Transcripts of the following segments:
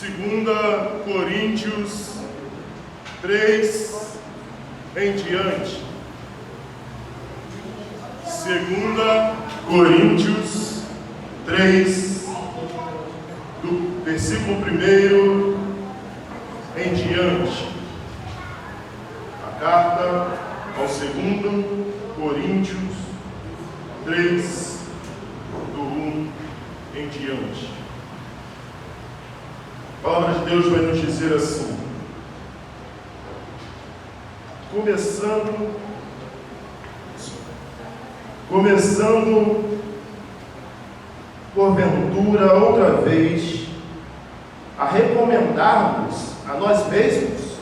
2 Coríntios 3 em diante. 2 Coríntios 3, do versículo 1 em diante. A carta ao 2 Coríntios 3, do 1 em diante. A palavra de Deus vai nos dizer assim: começando porventura outra vez a recomendar-nos a nós mesmos,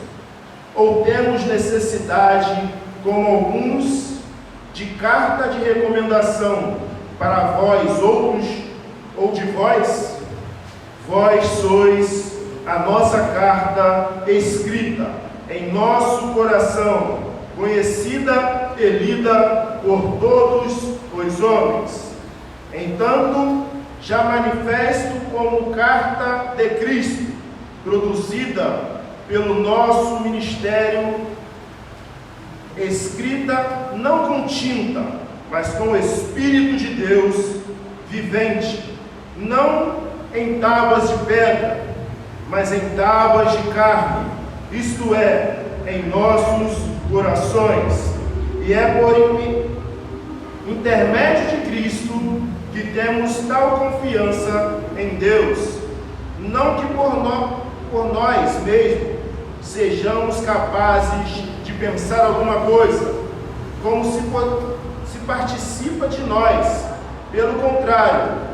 ou temos necessidade, como alguns, de carta de recomendação para vós outros, ou de vós? Vós sois a nossa carta escrita em nosso coração, conhecida e lida por todos os homens. Entanto, já manifesto como carta de Cristo, produzida pelo nosso ministério, escrita não com tinta, mas com o Espírito de Deus vivente, não em tábuas de pedra, mas em tábuas de carne, isto é, em nossos corações. E é por intermédio de Cristo que temos tal confiança em Deus, não que por nós mesmos sejamos capazes de pensar alguma coisa, como se participa de nós. Pelo contrário,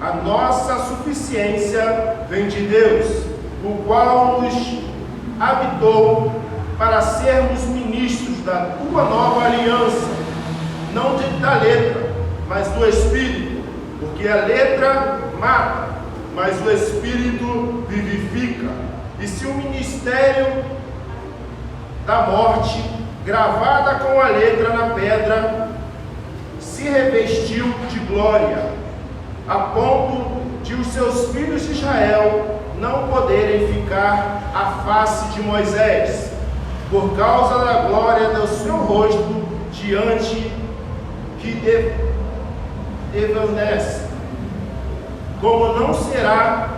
a nossa suficiência vem de Deus, o qual nos habitou para sermos ministros da tua nova aliança, não da letra, mas do Espírito, porque a letra mata, mas o Espírito vivifica. E se o ministério da morte, gravada com a letra na pedra, se revestiu de glória, a ponto de os seus filhos de Israel não poderem ficar à face de Moisés, por causa da glória do seu rosto diante que evanece, como não será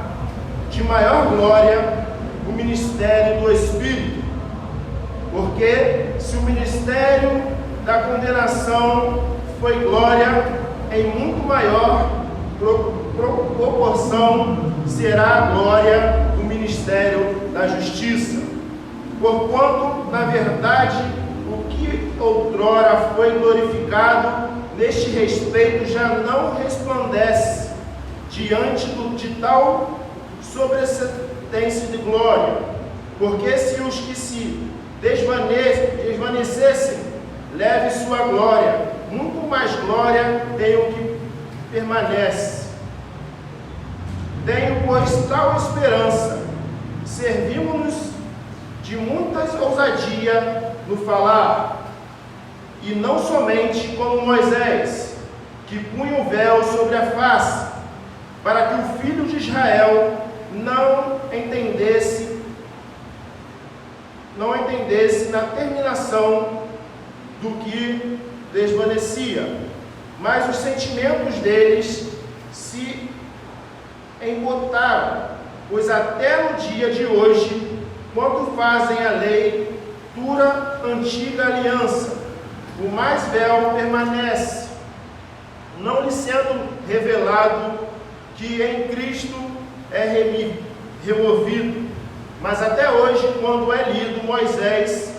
de maior glória o ministério do Espírito, porque se o ministério da condenação foi glória, em muito maior proporção será a glória do ministério da justiça, porquanto, na verdade, o que outrora foi glorificado neste respeito já não resplandece diante de tal sobreexcedência de glória, porque se os que se desvanecessem leve sua glória, muito mais glória tem o que permanece. Tenho, pois, tal esperança, servimos-nos de muita ousadia no falar, e não somente como Moisés, que punha o véu sobre a face, para que o filho de Israel não entendesse na terminação do que desvanecia, mas os sentimentos deles se embotaram, pois até no dia de hoje, quando fazem a lei dura antiga aliança, o mais véu permanece, não lhe sendo revelado que em Cristo é removido. Mas até hoje, quando é lido Moisés,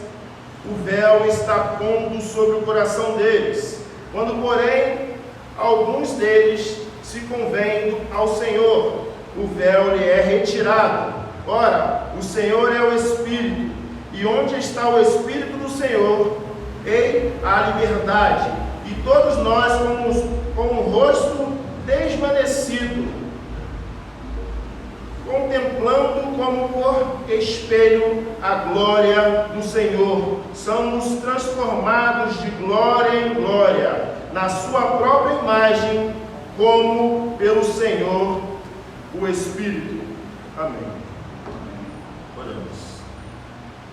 o véu está pondo sobre o coração deles. Quando, porém, alguns deles se convêm ao Senhor, o véu lhe é retirado. Ora, o Senhor é o Espírito, e onde está o Espírito do Senhor, ei a liberdade. E todos nós, com o rosto desvanecido, contemplando como por espelho a glória do Senhor, somos transformados de glória em glória, na sua própria imagem, como pelo Senhor, o Espírito. Amém. Oramos.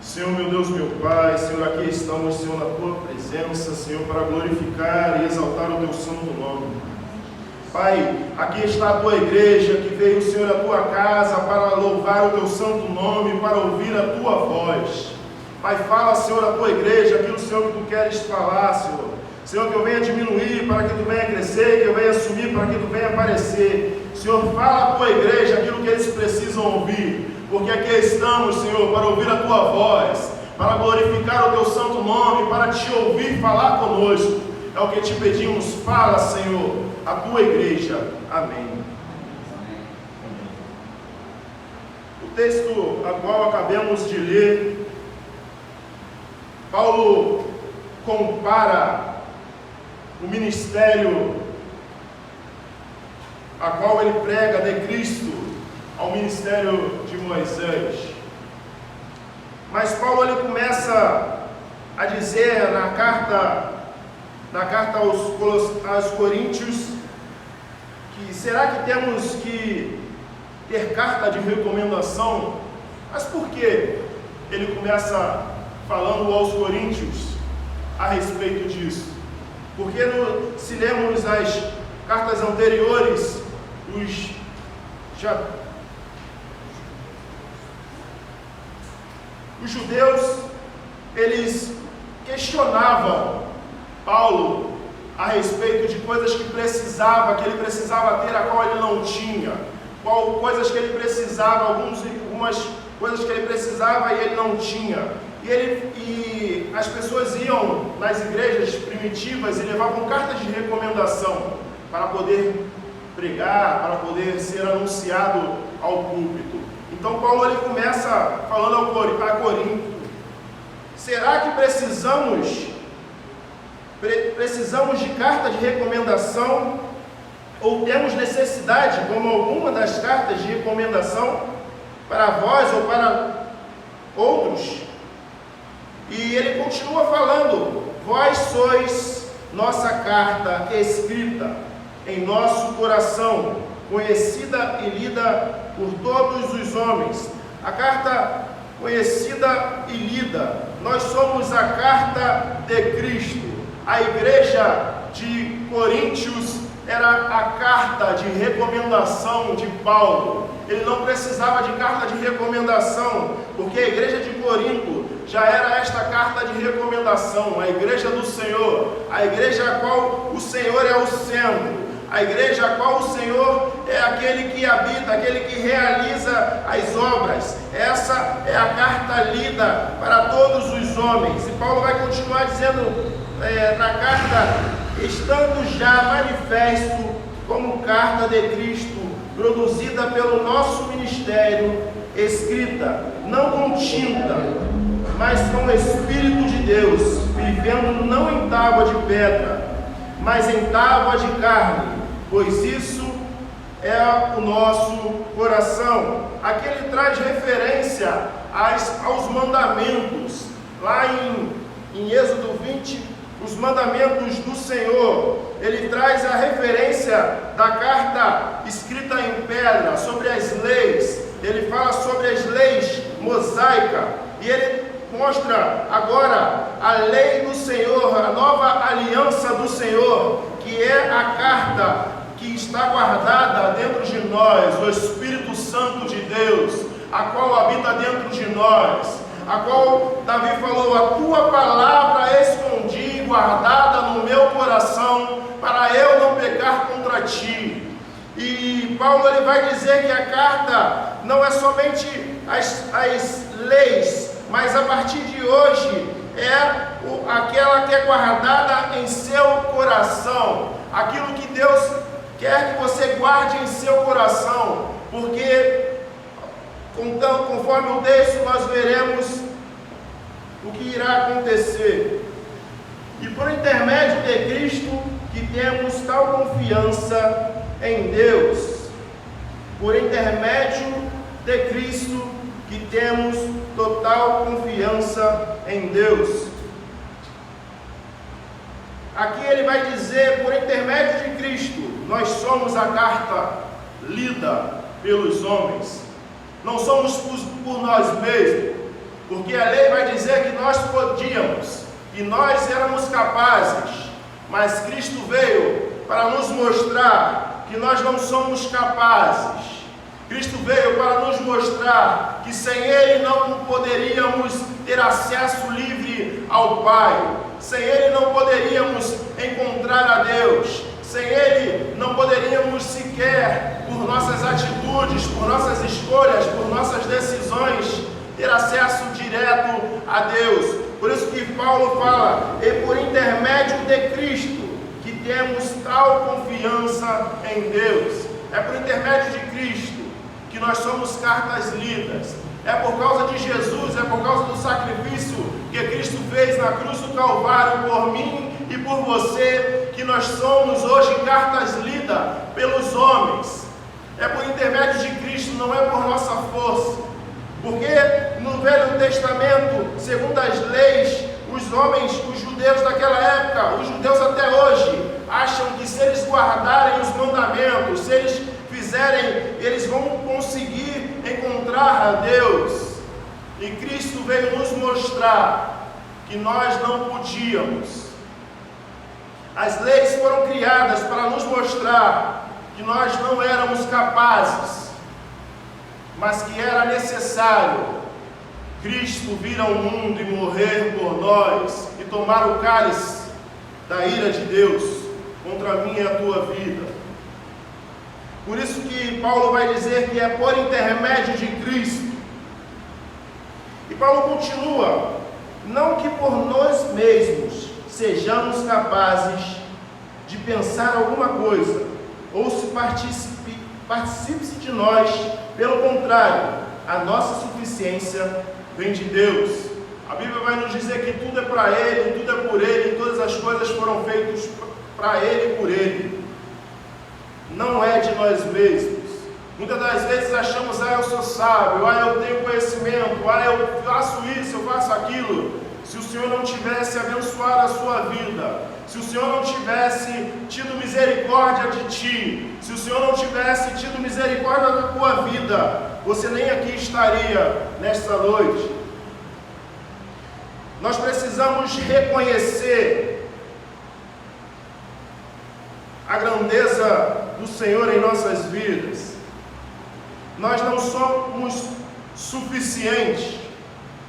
Senhor, meu Deus, meu Pai, Senhor, aqui estamos, Senhor, na Tua presença, Senhor, para glorificar e exaltar o Teu santo nome. Pai, aqui está a Tua igreja, que veio, Senhor, à Tua casa para louvar o Teu santo nome, para ouvir a Tua voz. Pai, fala, Senhor, a Tua igreja, aquilo, Senhor, que Tu queres falar, Senhor. Senhor, que eu venha diminuir para que Tu venha crescer, que eu venha subir para que Tu venha aparecer. Senhor, fala a Tua igreja aquilo que eles precisam ouvir, porque aqui estamos, Senhor, para ouvir a Tua voz, para glorificar o Teu santo nome, para Te ouvir falar conosco. É o que Te pedimos, fala, Senhor, a Tua igreja. Amém. O texto a qual acabamos de ler, Paulo compara o ministério a qual ele prega de Cristo ao ministério de Moisés. Mas Paulo ele começa a dizer na carta aos Coríntios que será que temos que ter carta de recomendação? Mas por que ele começa falando aos Coríntios a respeito disso? Porque se lermos as cartas anteriores, os judeus, eles questionavam Paulo a respeito de coisas que ele precisava ter, a qual ele não tinha, coisas que ele precisava, algumas coisas que ele precisava e ele não tinha. E as pessoas iam nas igrejas primitivas e levavam cartas de recomendação para poder pregar, para poder ser anunciado ao púlpito. Então Paulo ele começa falando a Corinto: será que precisamos de carta de recomendação? Ou temos necessidade, como alguma das cartas de recomendação, para vós ou para outros? E ele continua falando: vós sois nossa carta escrita em nosso coração, conhecida e lida por todos os homens. A carta conhecida e lida, nós somos a carta de Cristo. A igreja de Coríntios era a carta de recomendação de Paulo. Ele não precisava de carta de recomendação, porque a igreja de Corinto já era esta carta de recomendação, a igreja do Senhor, a igreja a qual o Senhor é o centro, a igreja a qual o Senhor é aquele que habita, aquele que realiza as obras. Essa é a carta lida para todos os homens. E Paulo vai continuar dizendo na carta: estando já manifesto como carta de Cristo, produzida pelo nosso ministério, escrita, não com tinta, mas com o Espírito de Deus, vivendo não em tábua de pedra, mas em tábua de carne, pois isso é o nosso coração. Aqui ele traz referência aos mandamentos, lá em Êxodo 20, os mandamentos do Senhor. Ele traz a referência da carta escrita em pedra, sobre as leis. Ele fala sobre as leis mosaicas, e ele mostra agora a lei do Senhor, a nova aliança do Senhor, que é a carta que está guardada dentro de nós, o Espírito Santo de Deus, a qual habita dentro de nós, a qual Davi falou: a tua palavra escondi, guardada no meu coração, para eu não pecar contra ti. E Paulo ele vai dizer que a carta não é somente as leis, mas a partir de hoje é aquela que é guardada em seu coração, aquilo que Deus quer que você guarde em seu coração, porque conforme o texto nós veremos o que irá acontecer. E por intermédio de Cristo que temos tal confiança em Deus, por intermédio de Cristo que temos total confiança em Deus. Aqui ele vai dizer: por intermédio de Cristo, nós somos a carta lida pelos homens. não somos por nós mesmos, porque a lei vai dizer que nós podíamos, e nós éramos capazes, mas Cristo veio para nos mostrar que nós não somos capazes. Cristo veio para nos mostrar que sem Ele não poderíamos ter acesso livre ao Pai, sem Ele não poderíamos encontrar a Deus, sem Ele não poderíamos sequer, por nossas atitudes, por nossas escolhas, por nossas decisões, ter acesso direto a Deus. Por isso que Paulo fala, e por intermédio de Cristo, que temos tal confiança em Deus. É por intermédio de Cristo que nós somos cartas lidas. É por causa de Jesus, é por causa do sacrifício que Cristo fez na cruz do Calvário por mim e por você, que nós somos hoje cartas lidas pelos homens. É por intermédio de Cristo, não é por nossa força. Porque no Velho Testamento, segundo as leis, os homens, os judeus daquela época, os judeus até hoje, acham que se eles guardarem os mandamentos, se eles fizerem, eles vão conseguir encontrar a Deus. E Cristo veio nos mostrar que nós não podíamos. As leis foram criadas para nos mostrar que nós não éramos capazes, mas que era necessário Cristo vir ao mundo e morrer por nós e tomar o cálice da ira de Deus contra a minha e a tua vida. Por isso que Paulo vai dizer que é por intermédio de Cristo. E Paulo continua, não que por nós mesmos sejamos capazes de pensar alguma coisa, ou se participe de nós, pelo contrário, a nossa suficiência vem de Deus. A Bíblia vai nos dizer que tudo é para Ele, tudo é por Ele, e todas as coisas foram feitas para Ele e por Ele. Não é de nós mesmos. Muitas das vezes achamos, eu sou sábio, eu tenho conhecimento, eu faço isso, eu faço aquilo. Se o Senhor não tivesse abençoado a sua vida, se o Senhor não tivesse tido misericórdia de ti, se o Senhor não tivesse tido misericórdia da tua vida, você nem aqui estaria nesta noite. Nós precisamos reconhecer a grandeza do Senhor em nossas vidas. Nós não somos suficientes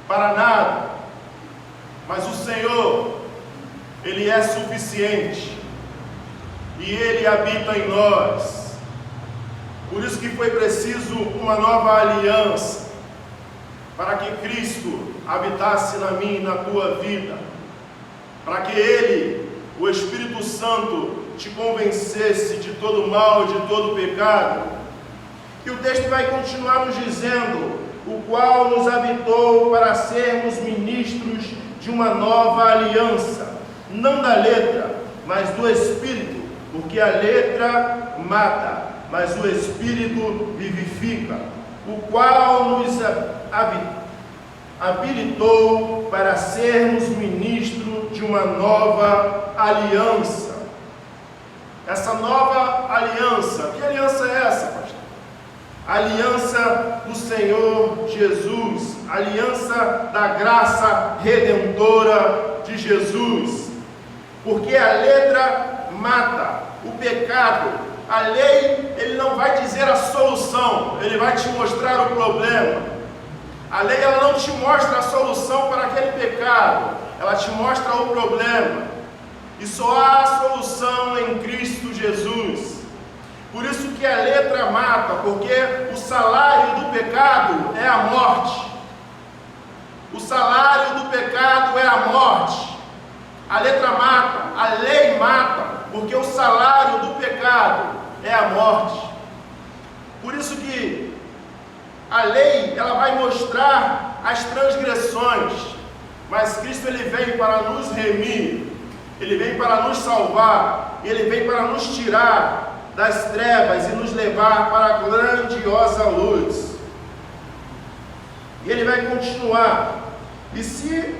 para nada, mas o Senhor, Ele é suficiente e Ele habita em nós. Por isso que foi preciso uma nova aliança, para que Cristo habitasse na minha e na tua vida, para que Ele, o Espírito Santo, te convencesse de todo mal, de todo pecado. E o texto vai continuar nos dizendo, o qual nos habitou para sermos ministros de uma nova aliança, não da letra, mas do Espírito, porque a letra mata, mas o Espírito vivifica, o qual nos habilitou para sermos ministros de uma nova aliança. Essa nova aliança, que aliança é essa, pastor? A aliança do Senhor Jesus, a aliança da graça redentora de Jesus, porque a letra mata, o pecado, a lei, ele não vai dizer a solução, ele vai te mostrar o problema. A lei, ela não te mostra a solução para aquele pecado, ela te mostra o problema, e só há a solução em Cristo Jesus. Por isso que a letra mata, porque o salário do pecado é a morte. O salário do pecado é a morte. A letra mata, a lei mata, porque o salário do pecado é a morte. Por isso que a lei, ela vai mostrar as transgressões, mas Cristo, ele vem para nos remir, ele vem para nos salvar, ele vem para nos tirar das trevas e nos levar para a grandiosa luz. E ele vai continuar, e se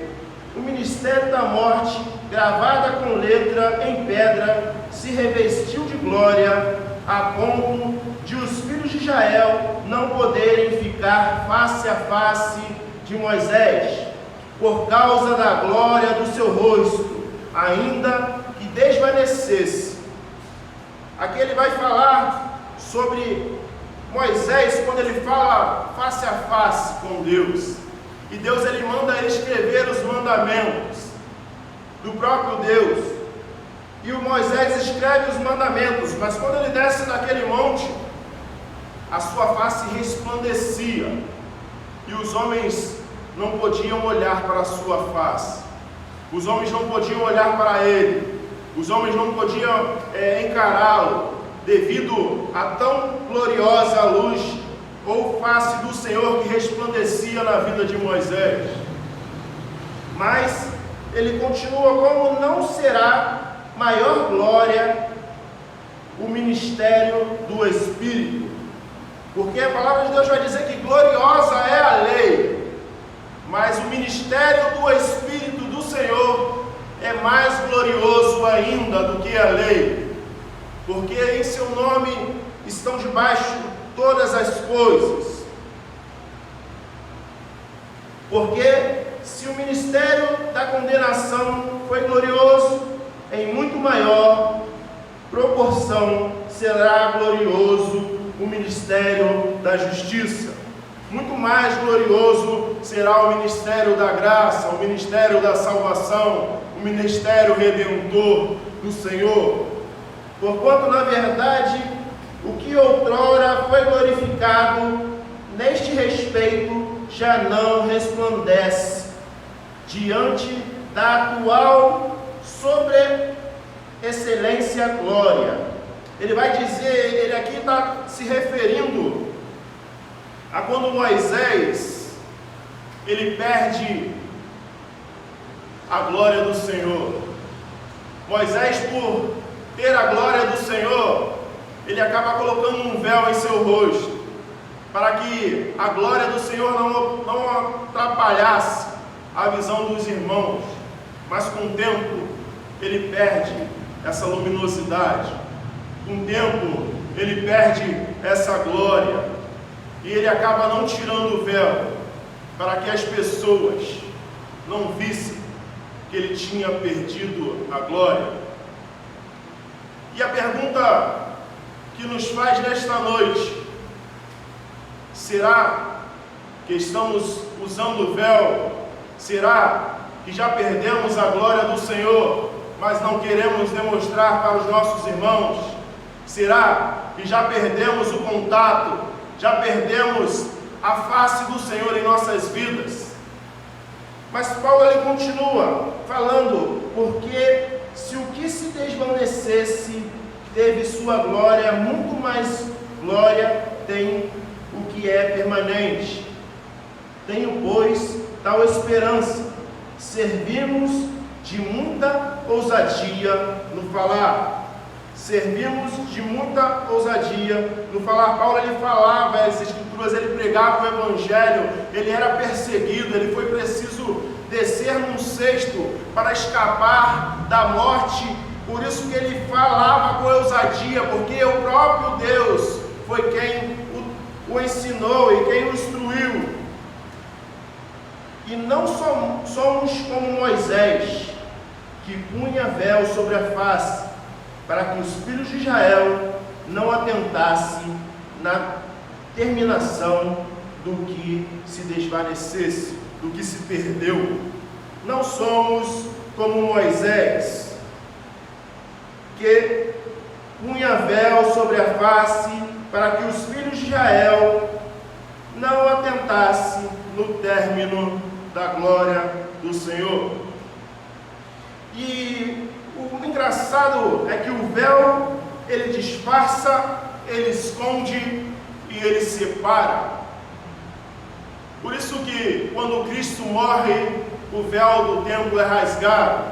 o ministério da morte, gravada com letra em pedra, se revestiu de glória, a ponto de os filhos de Israel não poderem ficar face a face de Moisés, por causa da glória do seu rosto, ainda que desvanecesse. Aqui ele vai falar sobre Moisés, quando ele fala face a face com Deus. E Deus ele manda ele escrever os mandamentos do próprio Deus. E o Moisés escreve os mandamentos, mas quando ele desce daquele monte, a sua face resplandecia, e os homens não podiam olhar para a sua face, os homens não podiam olhar para ele, os homens não podiam encará-lo, devido a tão gloriosa luz ou face do Senhor que resplandecia na vida de Moisés. Mas ele continua: como não será maior glória o ministério do Espírito? Porque a palavra de Deus vai dizer que gloriosa é a lei, mas o ministério do Espírito do Senhor é mais glorioso ainda do que a lei, porque em seu nome estão debaixo todas as coisas. Porque se o ministério da condenação foi glorioso, em muito maior proporção será glorioso o ministério da justiça. Muito mais glorioso será o ministério da graça, o ministério da salvação, o ministério redentor do Senhor. Porquanto, na verdade, o que outrora foi glorificado neste respeito já não resplandece diante da atual excelência glória. Ele vai dizer, ele aqui está se referindo a quando Moisés ele perde a glória do Senhor. Moisés, por ter a glória do Senhor, ele acaba colocando um véu em seu rosto, para que a glória do Senhor não atrapalhasse a visão dos irmãos. Mas com o tempo ele perde essa luminosidade, com o tempo ele perde essa glória, e ele acaba não tirando o véu, para que as pessoas não vissem que ele tinha perdido a glória. E a pergunta que nos faz nesta noite: será que estamos usando o véu? Será que já perdemos a glória do Senhor, mas não queremos demonstrar para os nossos irmãos? Será que já perdemos o contato? Já perdemos a face do Senhor em nossas vidas? Mas Paulo ele continua falando: porque se o que se desvanecesse teve sua glória, muito mais glória tem o que é permanente. Tenho, pois, tal esperança, servimos de muita ousadia no falar. Servimos de muita ousadia no falar. Paulo ele falava as Escrituras, ele pregava o Evangelho, ele era perseguido, ele foi preciso descer num cesto para escapar da morte. Por isso que ele falava com ousadia, porque o próprio Deus foi quem o ensinou e quem o instruiu. E não somos como Moisés, que punha véu sobre a face, para que os filhos de Israel não atentassem na terminação do que se desvanecesse, do que se perdeu. Não somos como Moisés, que punha véu sobre a face, para que os filhos de Israel não atentassem no término da glória do Senhor. E o engraçado é que o véu, ele disfarça, ele esconde e ele separa. Por isso que quando Cristo morre, o véu do templo é rasgado,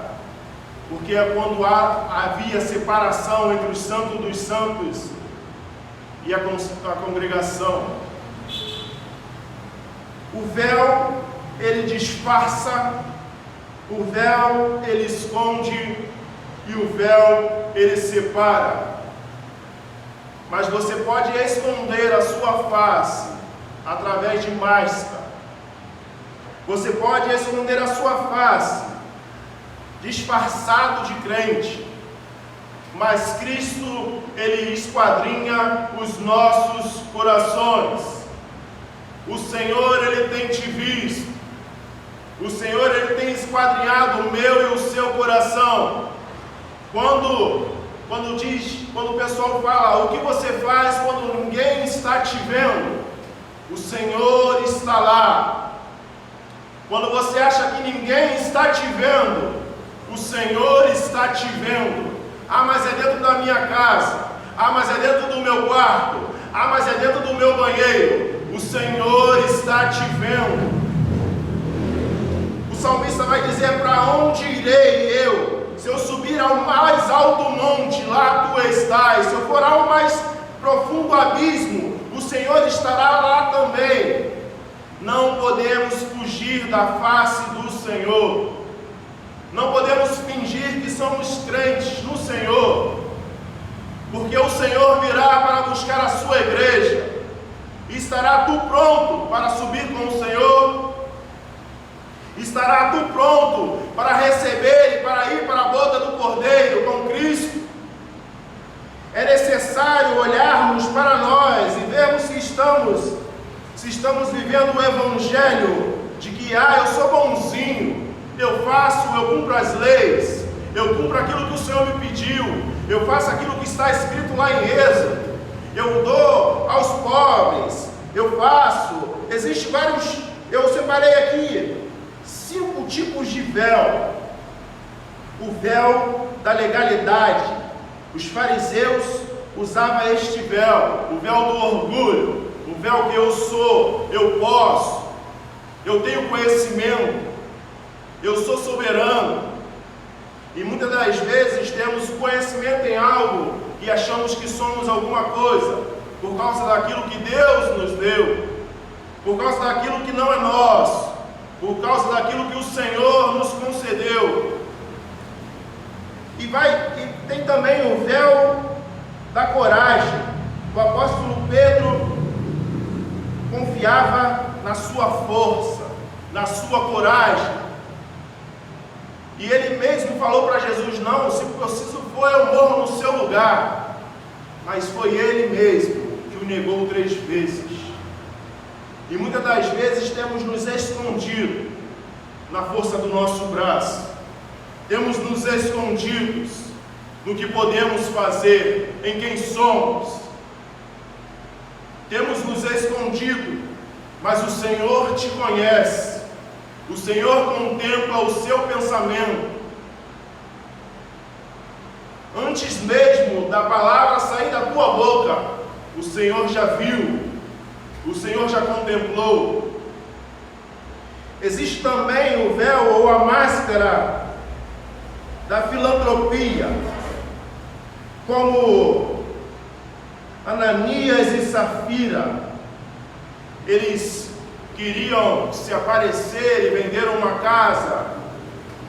porque é quando havia separação entre os santos dos santos e a congregação. O véu, ele disfarça, o véu, ele esconde, e o véu, ele separa. mas você pode esconder a sua face através de máscara. Você pode esconder a sua face disfarçado de crente, mas Cristo, Ele esquadrinha os nossos corações. O Senhor, Ele tem te visto. O Senhor, Ele tem esquadrinhado o meu e o seu coração. Quando o pessoal fala, o que você faz quando ninguém está te vendo? O Senhor está lá. Quando você acha que ninguém está te vendo, o Senhor está te vendo. Ah, mas é dentro da minha casa. Ah, mas é dentro do meu quarto. Ah, mas é dentro do meu banheiro. O Senhor está te vendo. O salmista vai dizer: para onde irei eu? Se eu subir ao mais alto monte, lá tu estás. Se eu for ao mais profundo abismo, o Senhor estará lá também. Não podemos fugir da face do Senhor. Não podemos fingir que somos crentes no Senhor, porque o Senhor virá para buscar a sua igreja. Estará tu pronto para subir com o Senhor? Estará tu pronto para receber e para ir para a boda do Cordeiro com Cristo? É necessário olharmos para nós e vermos se estamos vivendo o Evangelho de que, eu sou bonzinho, eu cumpro as leis, eu cumpro aquilo que o Senhor me pediu, eu faço aquilo que está escrito lá em Êxodo, eu dou aos pobres, existem vários, eu separei aqui 5 tipos de véu. O véu da legalidade. Os fariseus usavam este véu, o véu do orgulho, o véu que eu sou, eu posso, eu tenho conhecimento, eu sou soberano. E muitas das vezes temos conhecimento em algo e achamos que somos alguma coisa, por causa daquilo que Deus nos deu, por causa daquilo que não é nosso, por causa daquilo que o Senhor nos concedeu. E tem também o véu da coragem. O apóstolo Pedro confiava na sua força, na sua coragem. E ele mesmo falou para Jesus: não, se preciso for, eu morro no seu lugar. Mas foi ele mesmo que o negou 3 vezes. E muitas das vezes temos nos escondido na força do nosso braço. Temos nos escondidos no que podemos fazer, em quem somos. Temos nos escondido, mas o Senhor te conhece. O Senhor contempla o seu pensamento. Antes mesmo da palavra sair da tua boca, o Senhor já viu. O Senhor já contemplou. Existe também o véu ou a máscara da filantropia, como Ananias e Safira. Eles queriam se aparecer e vender uma casa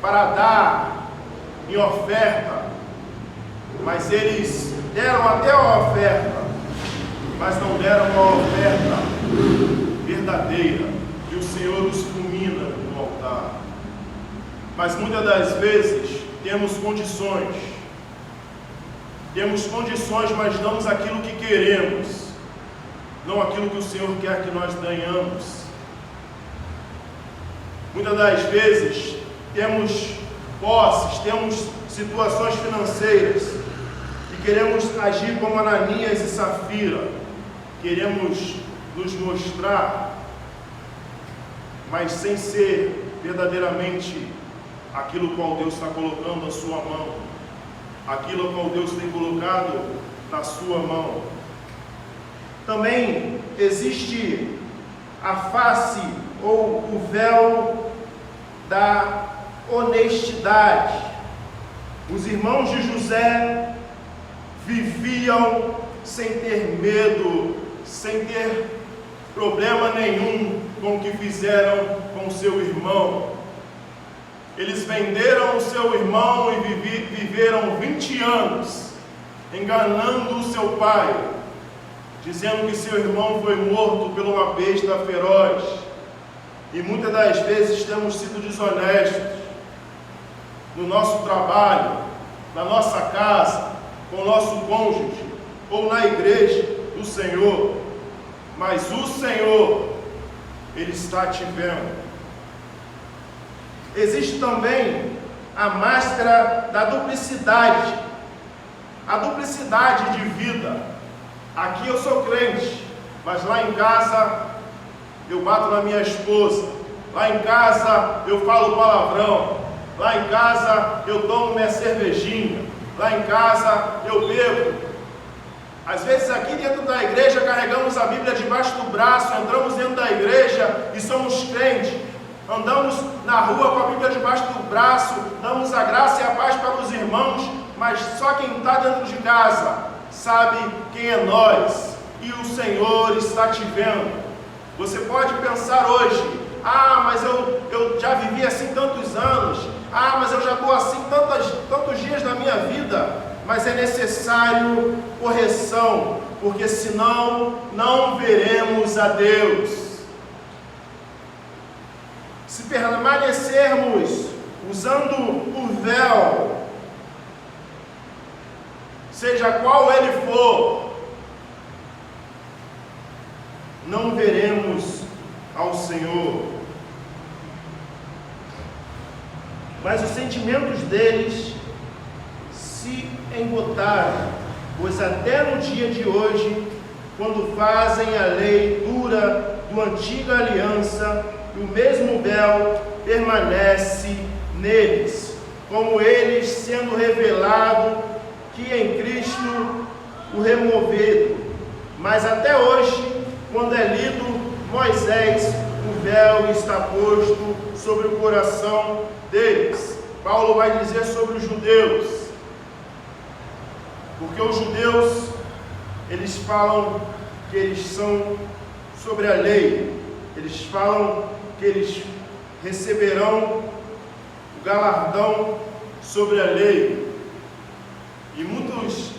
para dar em oferta, mas eles deram até a oferta, mas não deram uma oferta verdadeira, e o Senhor os fulmina no altar. Mas muitas das vezes temos condições, mas damos aquilo que queremos, não aquilo que o Senhor quer que nós ganhamos. Muitas das vezes temos posses, temos situações financeiras e queremos agir como Ananias e Safira, queremos nos mostrar, mas sem ser verdadeiramente aquilo qual Deus está colocando na sua mão, aquilo qual Deus tem colocado na sua mão. Também existe a face ou o véu da honestidade. Os irmãos de José viviam sem ter medo, sem ter problema nenhum com o que fizeram com seu irmão. Eles venderam o seu irmão e viveram 20 anos enganando o seu pai, dizendo que seu irmão foi morto por uma besta feroz. E muitas das vezes temos sido desonestos no nosso trabalho, na nossa casa, com o nosso cônjuge ou na igreja do Senhor. Mas o Senhor, Ele está te vendo. Existe também a máscara da duplicidade, a duplicidade de vida. Aqui eu sou crente, mas lá em casa eu bato na minha esposa, lá em casa eu falo palavrão, lá em casa eu tomo minha cervejinha, lá em casa eu bebo. Às vezes aqui dentro da igreja carregamos a Bíblia debaixo do braço, entramos dentro da igreja e somos crentes. Andamos na rua com a Bíblia debaixo do braço, damos a graça e a paz para os irmãos, mas só quem está dentro de casa sabe quem é nós, e o Senhor está te vendo. Você pode pensar hoje: mas eu já vivi assim tantos anos, mas eu já estou assim tantos dias da minha vida. Mas é necessário correção, porque senão não veremos a Deus. Se permanecermos usando o véu, seja qual ele for, não veremos ao Senhor. Mas os sentimentos deles se embotaram, pois até no dia de hoje, quando fazem a lei dura da antiga aliança, o mesmo véu permanece neles, como eles sendo revelado que em Cristo o removeram. Mas até hoje, quando é lido Moisés, o véu está posto sobre o coração deles. Paulo vai dizer sobre os judeus, porque os judeus, eles falam que eles são sobre a lei, eles falam que eles receberão o galardão sobre a lei. E muitas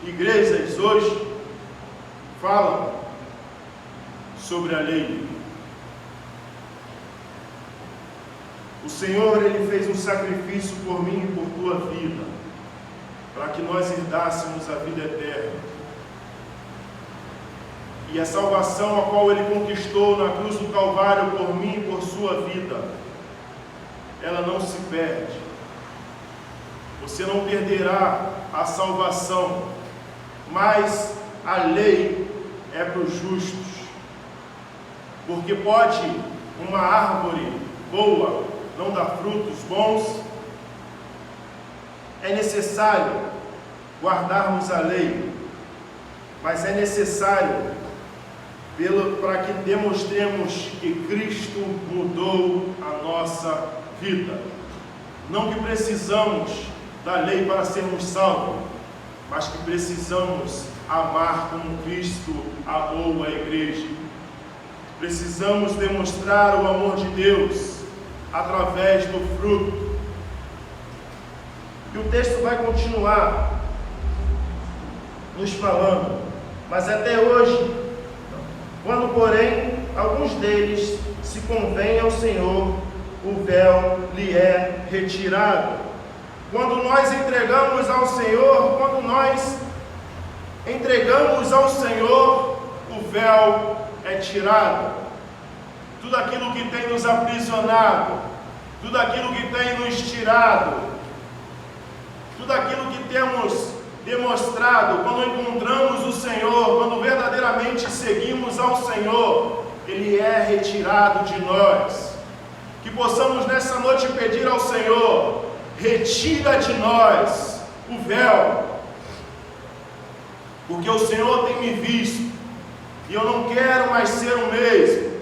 igrejas hoje falam sobre a lei. O Senhor, Ele fez um sacrifício por mim e por tua vida, para que nós herdássemos a vida eterna. E a salvação a qual Ele conquistou na cruz do Calvário por mim e por sua vida, ela não se perde. Você não perderá a salvação, mas a lei é para os justos. Porque pode uma árvore boa não dar frutos bons? É necessário guardarmos a lei, mas é necessário para que demonstremos que Cristo mudou a nossa vida. Não que precisamos da lei para sermos salvos, mas que precisamos amar como Cristo amou a igreja. Precisamos demonstrar o amor de Deus através do fruto. E o texto vai continuar nos falando, mas até hoje, quando porém alguns deles se convêm ao Senhor, o véu lhe é retirado. Quando nós entregamos ao Senhor, o véu é tirado. Tudo aquilo que tem nos aprisionado, tudo aquilo que tem nos tirado, tudo aquilo que temos demonstrado, quando encontramos o Senhor, quando verdadeiramente seguimos ao Senhor, Ele é retirado de nós. Que possamos nessa noite pedir ao Senhor: retira de nós o véu, porque o Senhor tem me visto, e eu não quero mais ser o mesmo.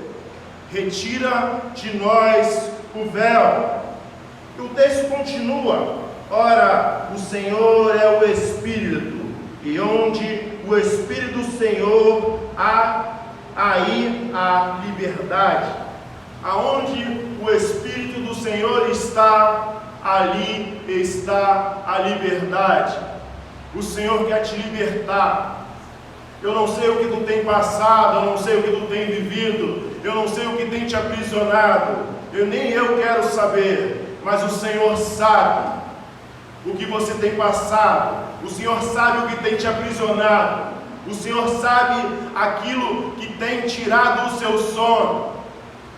Retira de nós o véu. E o texto continua: ora, o Senhor é o Espírito, e onde o Espírito do Senhor aí há liberdade. Aonde o Espírito do Senhor está, ali está a liberdade. O Senhor quer te libertar. Eu não sei o que tu tem passado, eu não sei o que tu tem vivido, eu não sei o que tem te aprisionado, nem eu quero saber, mas o Senhor sabe o que você tem passado, o Senhor sabe o que tem te aprisionado, o Senhor sabe aquilo que tem tirado o seu sono,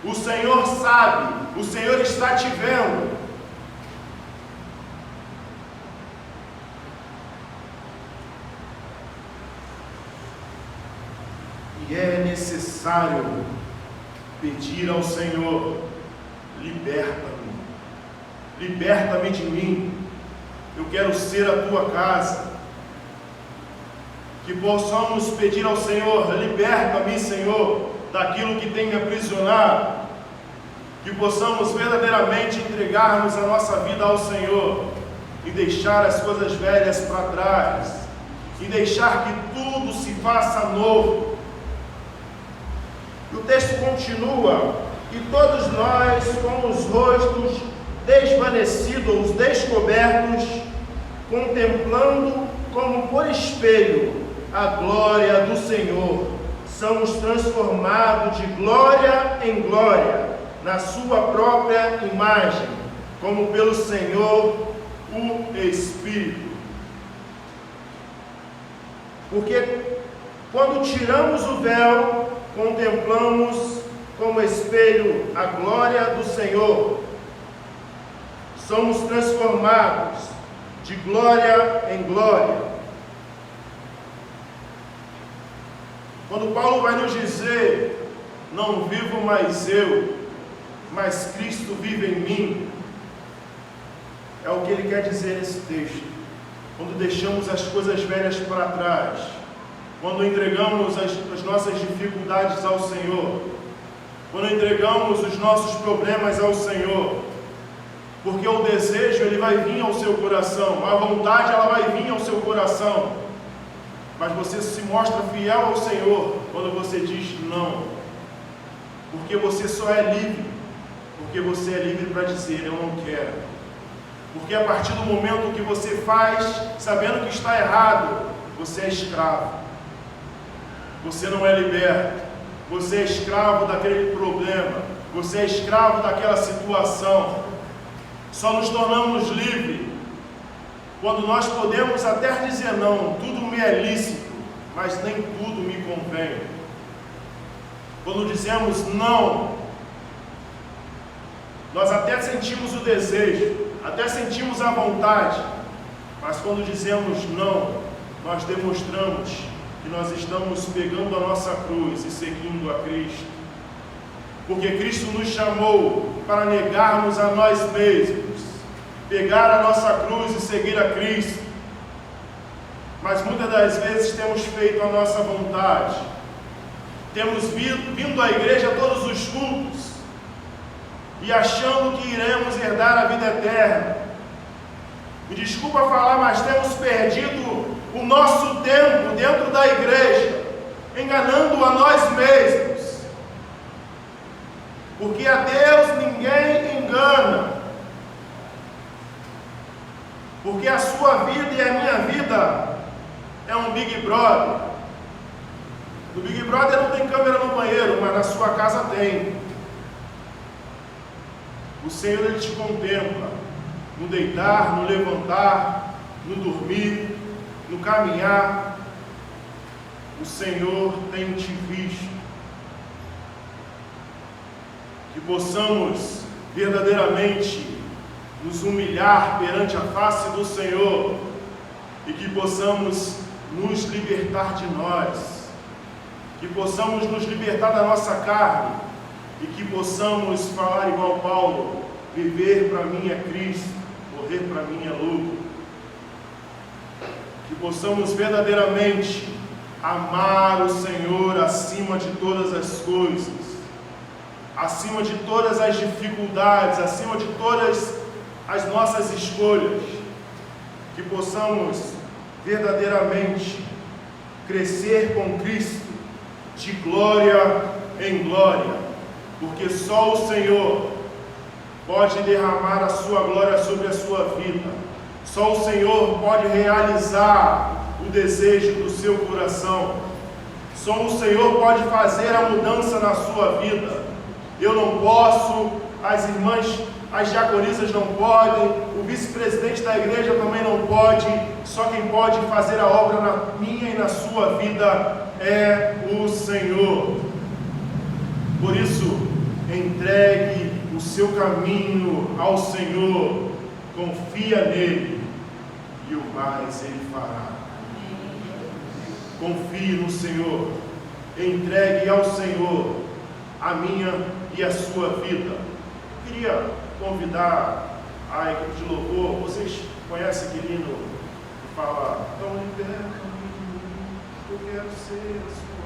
o Senhor sabe, o Senhor está te vendo. E é necessário pedir ao Senhor: liberta-me, liberta-me de mim, eu quero ser a tua casa. Que possamos pedir ao Senhor: liberta-me, Senhor, daquilo que tem me aprisionado. Que possamos verdadeiramente entregarmos a nossa vida ao Senhor e deixar as coisas velhas para trás, e deixar que tudo se faça novo. O texto continua: e todos nós, com os rostos desvanecidos, descobertos, contemplando como por espelho a glória do Senhor, somos transformados de glória em glória, na sua própria imagem, como pelo Senhor, o Espírito. Porque quando tiramos o véu, contemplamos como espelho a glória do Senhor, somos transformados de glória em glória. Quando Paulo vai nos dizer: não vivo mais eu, mas Cristo vive em mim, é o que ele quer dizer nesse texto. Quando deixamos as coisas velhas para trás, quando entregamos as nossas dificuldades ao Senhor, quando entregamos os nossos problemas ao Senhor, porque o desejo ele vai vir ao seu coração, a vontade ela vai vir ao seu coração, mas você se mostra fiel ao Senhor quando você diz não, porque você só é livre, porque você é livre para dizer: eu não quero. Porque a partir do momento que você faz sabendo que está errado, você é escravo. Você não é liberto, você é escravo daquele problema, você é escravo daquela situação. Só nos tornamos livres quando nós podemos até dizer não, tudo me é lícito, mas nem tudo me convém. Quando dizemos não, nós até sentimos o desejo, até sentimos a vontade, mas quando dizemos não, nós demonstramos que nós estamos pegando a nossa cruz e seguindo a Cristo. Porque Cristo nos chamou para negarmos a nós mesmos, pegar a nossa cruz e seguir a Cristo. Mas muitas das vezes temos feito a nossa vontade, temos vindo à igreja todos os cultos, e achando que iremos herdar a vida eterna. Me desculpa falar, mas temos perdido o nosso tempo dentro da igreja, enganando a nós mesmos. Porque a Deus ninguém engana. Porque a sua vida e a minha vida é um Big Brother. No Big Brother não tem câmera no banheiro, mas na sua casa tem. O Senhor ele te contempla no deitar, no levantar, no dormir, no caminhar. O Senhor tem te visto. Que possamos verdadeiramente nos humilhar perante a face do Senhor e que possamos nos libertar de nós, que possamos nos libertar da nossa carne e que possamos falar igual Paulo: viver para mim é Cristo, morrer para mim é lucro. Que possamos verdadeiramente amar o Senhor acima de todas as coisas, acima de todas as dificuldades, acima de todas as nossas escolhas. Que possamos verdadeiramente crescer com Cristo de glória em glória, porque só o Senhor pode derramar a sua glória sobre a sua vida. Só o Senhor pode realizar o desejo do seu coração. Só o Senhor pode fazer a mudança na sua vida. Eu não posso, as irmãs, as diaconisas não podem, o vice-presidente da igreja também não pode. Só quem pode fazer a obra na minha e na sua vida é o Senhor. Por isso, entregue o seu caminho ao Senhor, confia nele e o mais ele fará. Confie no Senhor, entregue ao Senhor a minha e a sua vida. Eu queria convidar a equipe de louvor. Vocês conhecem aquele hino que fala: tão liberto, eu quero ser a sua